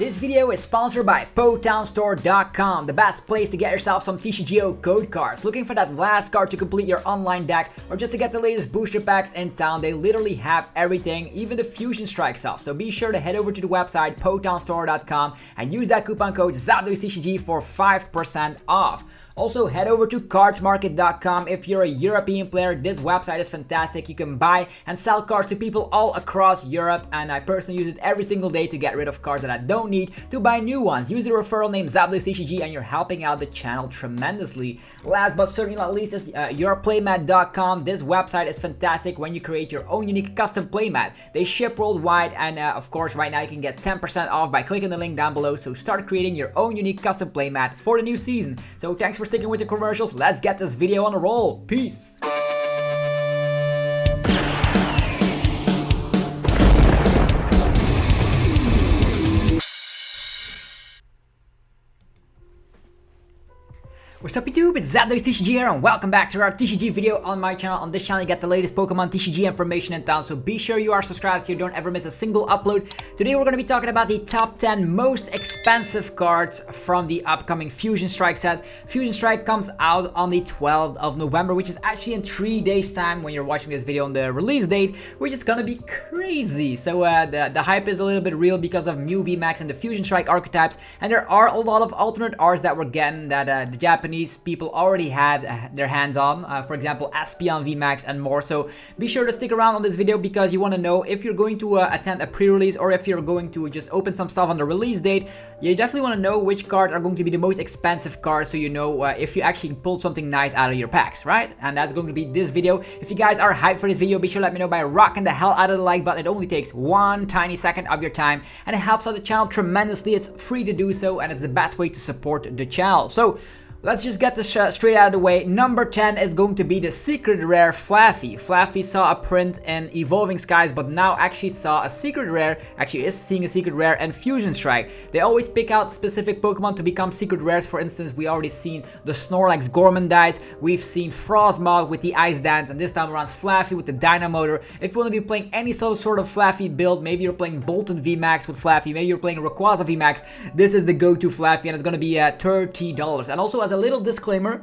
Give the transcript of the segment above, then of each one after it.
This video is sponsored by PotownStore.com, the best place to get yourself some TCGO code cards. Looking for that last card to complete your online deck or just to get the latest booster packs in town, they literally have everything, even the Fusion Strike stuff. So be sure to head over to the website PotownStore.com and use that coupon code ZapDoesTCG for 5% off. Also, head over to cardsmarket.com if you're a European player. This website is fantastic. You can buy and sell cards to people all across Europe, and I personally use it every single day to get rid of cards that I don't need to buy new ones. Use the referral name ZapDoesTCG and you're helping out the channel tremendously. Last but certainly not least is yourplaymat.com. This website is fantastic when you create your own unique custom playmat. They ship worldwide, and of course right now you can get 10% off by clicking the link down below. So start creating your own unique custom playmat for the new season. So thanks for sticking with the commercials. Let's get this video on the roll. Peace. What's up YouTube, it's ZapDoesTCG here and welcome back to our TCG video on my channel. On this channel you get the latest Pokemon TCG information in town, so be sure you are subscribed so you don't ever miss a single upload. Today we're going to be talking about the top 10 most expensive cards from the upcoming Fusion Strike set. Fusion Strike comes out on the 12th of November, which is actually in 3 days time when you're watching this video on the release date, which is going to be crazy. So the hype is a little bit real because of Mew VMAX and the Fusion Strike archetypes, and there are a lot of alternate arts that we're getting that the Japanese people already had their hands on, for example Espeon VMAX and more. So be sure to stick around on this video because you want to know if you're going to attend a pre-release or if you're going to just open some stuff on the release date. You definitely want to know which cards are going to be the most expensive cards, so you know if you actually pulled something nice out of your packs, right? And that's going to be this video. If you guys are hyped for this video, be sure to let me know by rocking the hell out of the like button. It only takes one tiny second of your time and it helps out the channel tremendously. It's free to do so and it's the best way to support the channel. So let's just get this straight out of the way. Number 10 is going to be the secret rare Flaaffy. Flaaffy saw a print in Evolving Skies, but now actually saw a secret rare, actually is seeing a secret rare in Fusion Strike. They always pick out specific Pokemon to become secret rares. For instance, we already seen the Snorlax Gormandize, we've seen Frostmoth with the Ice Dance, and this time around Flaaffy with the Dynamotor. If you want to be playing any sort of Flaaffy build, maybe you're playing Bolton VMAX with Flaaffy, maybe you're playing Rayquaza VMAX, this is the go-to Flaaffy, and it's going to be $30. And also, as a little disclaimer,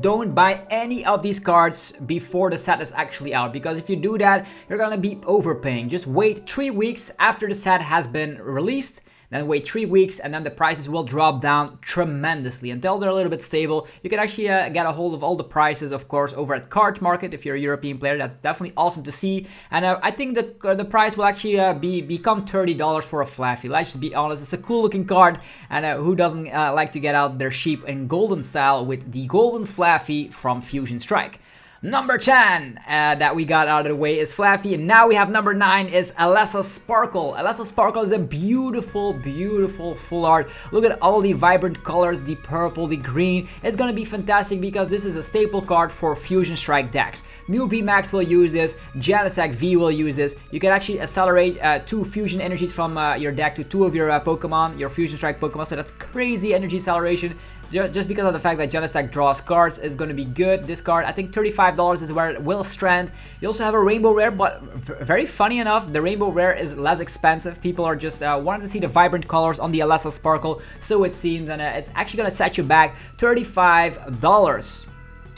don't buy any of these cards before the set is actually out, because if you do that, you're gonna be overpaying. Just wait 3 weeks after the set has been released, then wait 3 weeks, and then the prices will drop down tremendously until they're a little bit stable. You can actually get a hold of all the prices, of course, over at Cards Market. If you're a European player, that's definitely awesome to see. And I think that the price will actually become $30 for a Flaaffy. Let's just be honest, it's a cool looking card, and who doesn't like to get out their sheep in golden style with the golden Flaaffy from Fusion Strike. Number 10 that we got out of the way is Flaaffy, and now we have number 9 is Alessa Sparkle. Alessa Sparkle is a beautiful, beautiful full art. Look at all the vibrant colors, the purple, the green. It's gonna be fantastic because this is a staple card for Fusion Strike decks. Mew VMAX will use this, Genesect V will use this. You can actually accelerate 2 fusion energies from your deck to 2 of your Pokemon, your Fusion Strike Pokemon, so that's crazy energy acceleration. Just because of the fact that Genesect draws cards is going to be good. This card, I think $35 is where it will strand. You also have a Rainbow Rare, but very funny enough, the Rainbow Rare is less expensive. People are just wanting to see the vibrant colors on the Alessa Sparkle, so it seems, and it's actually going to set you back $35.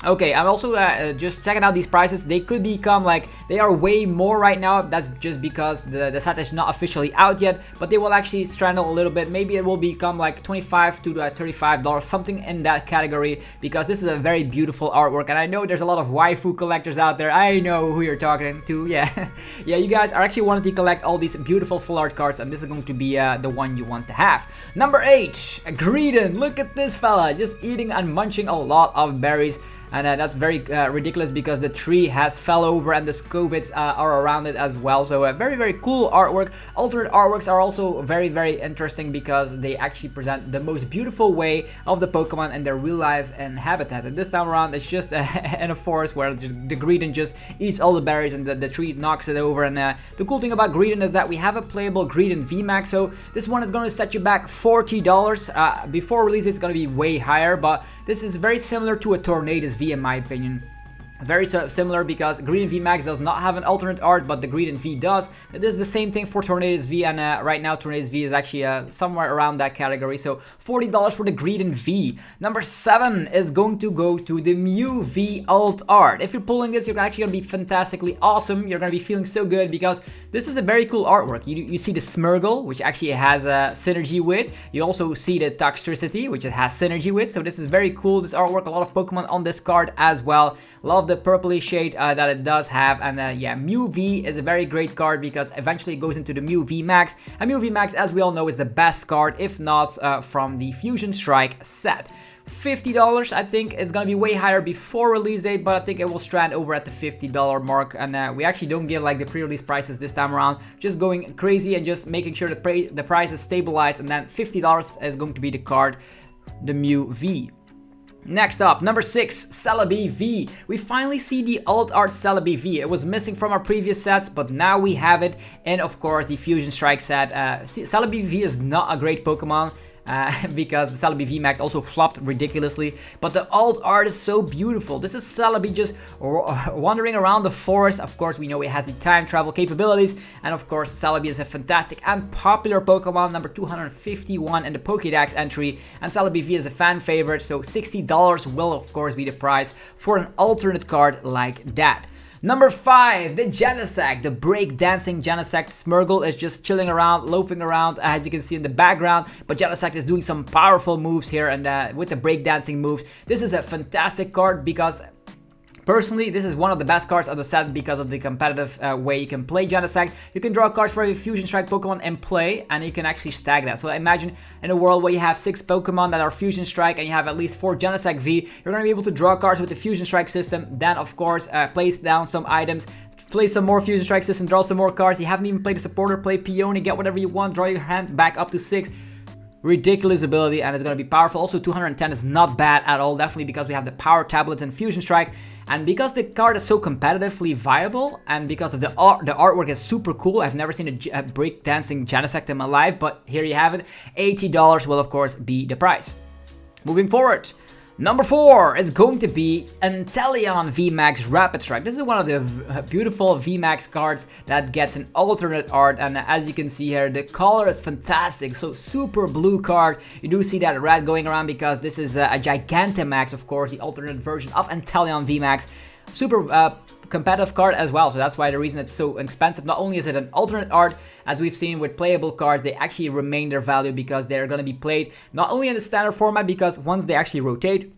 Okay, I'm also just checking out these prices. They could become like, they are way more right now. That's just because the set is not officially out yet, but they will actually straddle a little bit. Maybe it will become like $25 to $35, something in that category, because this is a very beautiful artwork. And I know there's a lot of waifu collectors out there. I know who you're talking to, yeah. Yeah, you guys are actually wanting to collect all these beautiful full art cards, and this is going to be the one you want to have. Number 8, Greedent. Look at this fella, just eating and munching a lot of berries. And that's very ridiculous because the tree has fell over and the scovids are around it as well. So very, very cool artwork. Alternate artworks are also very, very interesting because they actually present the most beautiful way of the Pokemon in their real life and habitat. And this time around, it's just in a forest where the Greedent just eats all the berries and the tree knocks it over. And the cool thing about Greedent is that we have a playable Greedent VMAX. So this one is going to set you back $40. Before release, it's going to be way higher, but this is very similar to a Tornadus V in my opinion. very similar because Greedent VMAX does not have an alternate art, but the Greedent V does. It is the same thing for Tornadus V, and right now Tornadus V is actually somewhere around that category. So $40 for the Greedent V. Number 7 is going to go to the Mew V alt art. If you're pulling this, you're actually going to be fantastically awesome. You're going to be feeling so good because this is a very cool artwork. You see the Smeargle, which actually has a synergy with. You also see the Toxtricity, which it has synergy with. So this is very cool, this artwork. A lot of Pokemon on this card as well. Love the purpley shade that it does have. And yeah, Mew V is a very great card because eventually it goes into the Mew V Max. And Mew V Max, as we all know, is the best card, if not from the Fusion Strike set. $50, I think it's gonna be way higher before release date, but I think it will strand over at the $50 mark. And we actually don't give like the pre-release prices this time around, just going crazy and just making sure the price is stabilized. And then $50 is going to be the card, the Mew V. Next up, number 6, Celebi V. We finally see the alt art Celebi V. It was missing from our previous sets, but now we have it. And of course, the Fusion Strike set. Celebi V is not a great Pokemon. Because the Celebi VMAX also flopped ridiculously, but the alt art is so beautiful. This is Celebi just wandering around the forest. Of course, we know it has the time travel capabilities, and of course, Celebi is a fantastic and popular Pokemon, number 251 in the Pokédex entry, and Celebi V is a fan favorite, so $60 will of course be the price for an alternate card like that. Number 5, the Genesect, the break-dancing Genesect. Smeargle is just chilling around, loafing around, as you can see in the background, but Genesect is doing some powerful moves here, and with the break-dancing moves, this is a fantastic card because personally, this is one of the best cards of the set because of the competitive way you can play Genesect. You can draw cards for every Fusion Strike Pokemon in play, and you can actually stack that. So imagine in a world where you have 6 Pokemon that are Fusion Strike and you have at least 4 Genesect V, you're going to be able to draw cards with the Fusion Strike system, then of course place down some items, play some more Fusion Strike system, draw some more cards. You haven't even played a supporter, play Peony, get whatever you want, draw your hand back up to 6. Ridiculous ability, and it's going to be powerful. Also 210 is not bad at all, definitely because we have the power tablets and Fusion Strike, and because the card is so competitively viable, and because of the artwork is super cool. I've never seen a break-dancing Genesect in my life, but here you have it. $80 will of course be the price. Moving forward, number 4 is going to be Inteleon VMAX Rapid Strike. This is one of the beautiful VMAX cards that gets an alternate art, and as you can see here, the color is fantastic. So super blue card. You do see that red going around because this is a Gigantamax, of course, the alternate version of Inteleon VMAX. Super competitive card as well, so that's why the reason it's so expensive. Not only is it an alternate art, as we've seen with playable cards, they actually remain their value because they're going to be played not only in the standard format, because once they actually rotate,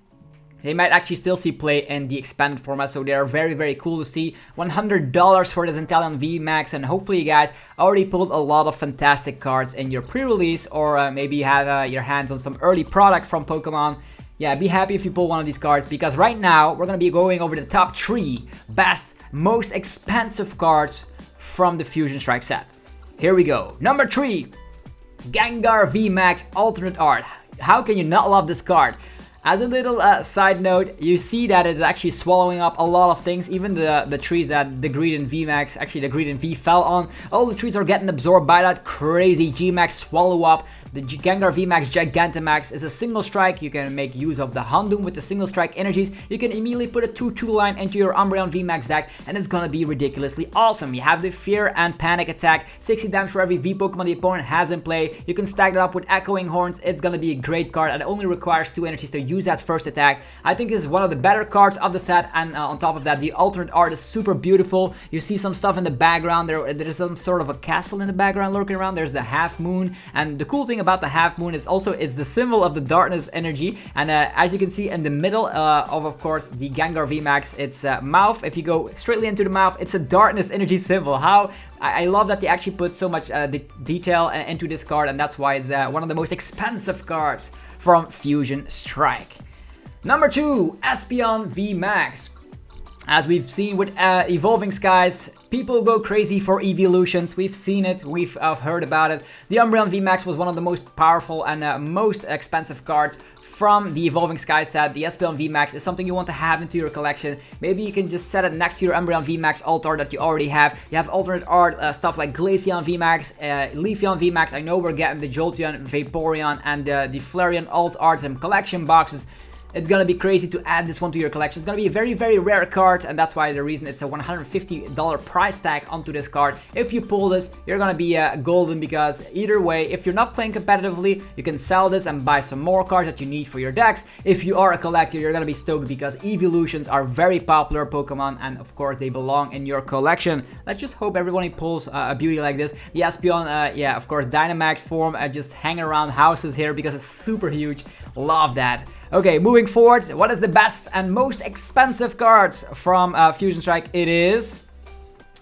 they might actually still see play in the expanded format, so they are very, very cool to see. $100 for this Inteleon VMAX, and hopefully you guys already pulled a lot of fantastic cards in your pre-release, or maybe you have your hands on some early product from Pokemon. Yeah, be happy if you pull one of these cards, because right now we're going to be going over the top 3 best, most expensive cards from the Fusion Strike set. Here we go. Number 3, Gengar VMAX Alternate Art. How can you not love this card? As a little side note, you see that it's actually swallowing up a lot of things, even the trees that the Greedent VMAX, actually the Greedent V fell on. All the trees are getting absorbed by that crazy G-Max swallow up. The Gengar VMAX Gigantamax is a single strike. You can make use of the Houndoom with the single strike energies. You can immediately put a 2-2 line into your Umbreon VMAX deck, and it's gonna be ridiculously awesome. You have the Fear and Panic attack, 60 damage for every V Pokemon the opponent has in play. You can stack that up with Echoing Horns. It's gonna be a great card, and it only requires 2 energies to use that first attack. I think this is one of the better cards of the set, and on top of that, the alternate art is super beautiful. You see some stuff in the background. There's some sort of a castle in the background lurking around. There's the half moon, and the cool thing about the half moon is also it's the symbol of the darkness energy, and as you can see in the middle of course the Gengar VMAX, its mouth, if you go straightly into the mouth, it's a darkness energy symbol. How I love that they actually put so much detail into this card, and that's why it's one of the most expensive cards from Fusion Strike. Number 2, Espeon VMAX. As we've seen with Evolving Skies, people go crazy for evolutions. We've seen it, we've heard about it. The Umbreon VMAX was one of the most powerful and most expensive cards from the Evolving Skies set. The Espeon VMAX is something you want to have into your collection. Maybe you can just set it next to your Umbreon VMAX alt art that you already have. You have alternate art, stuff like Glaceon VMAX, Leafeon VMAX. I know we're getting the Jolteon, Vaporeon, and the Flareon alt arts and collection boxes it's gonna be crazy to add this one to your collection. It's gonna be a very, very rare card, and that's why the reason it's a $150 price tag onto this card. If you pull this, you're gonna be golden, because either way, if you're not playing competitively, you can sell this and buy some more cards that you need for your decks. If you are a collector, you're gonna be stoked because evolutions are very popular Pokemon, and of course they belong in your collection. Let's just hope everybody pulls a beauty like this. The Espeon, yeah, of course, Dynamax form, just hanging around houses here because it's super huge. Love that. Okay, moving forward, what is the best and most expensive cards from Fusion Strike? It is...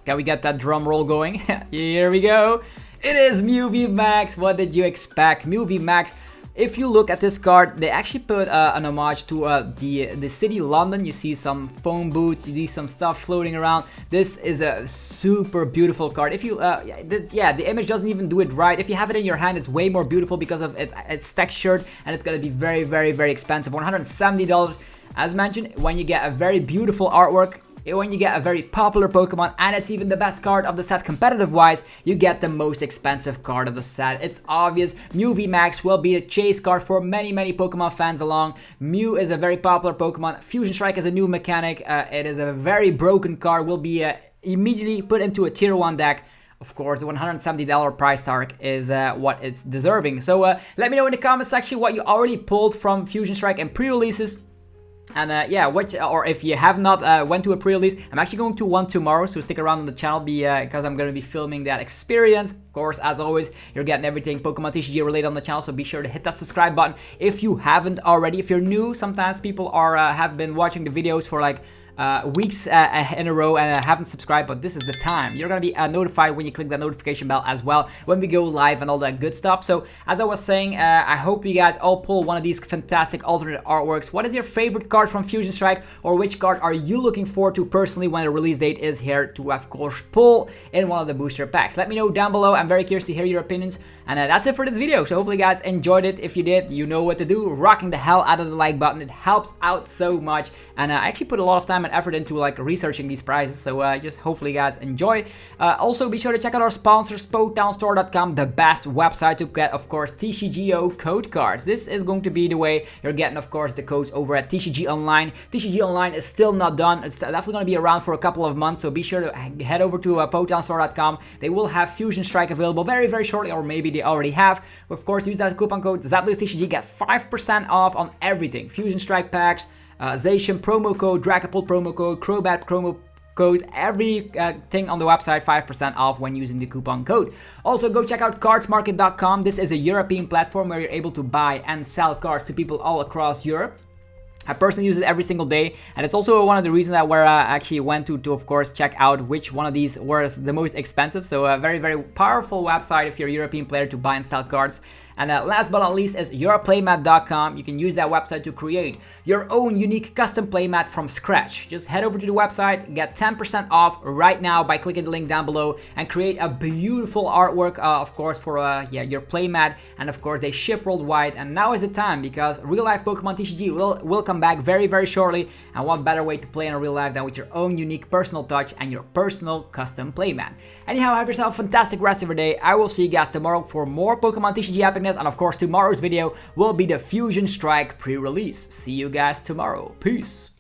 Can we get that drum roll going? Here we go. It is Mew VMAX. What did you expect? Mew VMAX. If you look at this card, they actually put an homage to the city London. You see some phone booths, you see some stuff floating around. This is a super beautiful card. If you, the image doesn't even do it right. If you have it in your hand, it's way more beautiful because of it's textured, and it's gonna be very, very, very expensive. $170. As mentioned, when you get a very beautiful artwork, when you get a very popular Pokemon, and it's even the best card of the set competitive wise, you get the most expensive card of the set. It's obvious. Mew VMAX will be a chase card for many, many Pokemon fans along. Mew is a very popular Pokemon. Fusion Strike is a new mechanic. It is a very broken card. Will be immediately put into a tier 1 deck. Of course, the $170 price tag is what it's deserving. So let me know in the comment section what you already pulled from Fusion Strike and pre-releases. And yeah, or if you have not went to a pre-release, I'm actually going to one tomorrow, so stick around on the channel because I'm going to be filming that experience. Of course, as always, you're getting everything Pokemon TCG related on the channel, so be sure to hit that subscribe button if you haven't already. If you're new, sometimes people are have been watching the videos for like weeks in a row and haven't subscribed, but this is the time. You're gonna be notified when you click that notification bell as well when we go live and all that good stuff. So as I was saying, I hope you guys all pull one of these fantastic alternate artworks. What is your favorite card from Fusion Strike, or which card are you looking forward to personally when the release date is here to of course pull in one of the booster packs? Let me know down below. I'm very curious to hear your opinions, and that's it for this video. So hopefully you guys enjoyed it. If you did, you know what to do. Rocking the hell out of the like button. It helps out so much, and I actually put a lot of time and effort into like researching these prices, so just hopefully you guys enjoy. Also be sure to check out our sponsors, PokeTownStore.com, the best website to get of course TCGO code cards. This is going to be the way you're getting of course the codes over at TCG Online. TCG Online is still not done. It's definitely going to be around for a couple of months, so be sure to head over to PokeTownStore.com. They will have Fusion Strike available very, very shortly, or maybe they already have. Of course, use that coupon code ZBluesTCG, get 5% off on everything. Fusion Strike packs, Zacian promo code, Dragapult promo code, Crobat promo code, every thing on the website 5% off when using the coupon code. Also go check out cardsmarket.com. This is a European platform where you're able to buy and sell cards to people all across Europe. I personally use it every single day, and it's also one of the reasons that where I actually went to of course check out which one of these was the most expensive. So a very, very powerful website if you're a European player to buy and sell cards. And last but not least is yourplaymat.com. You can use that website to create your own unique custom playmat from scratch. Just head over to the website, get 10% off right now by clicking the link down below, and create a beautiful artwork, of course, for your playmat. And of course, they ship worldwide. And now is the time, because real life Pokemon TCG will come back very, very shortly. And what better way to play in real life than with your own unique personal touch and your personal custom playmat. Anyhow, have yourself a fantastic rest of your day. I will see you guys tomorrow for more Pokemon TCG happenings. And of course, tomorrow's video will be the Fusion Strike pre-release. See you guys tomorrow. Peace.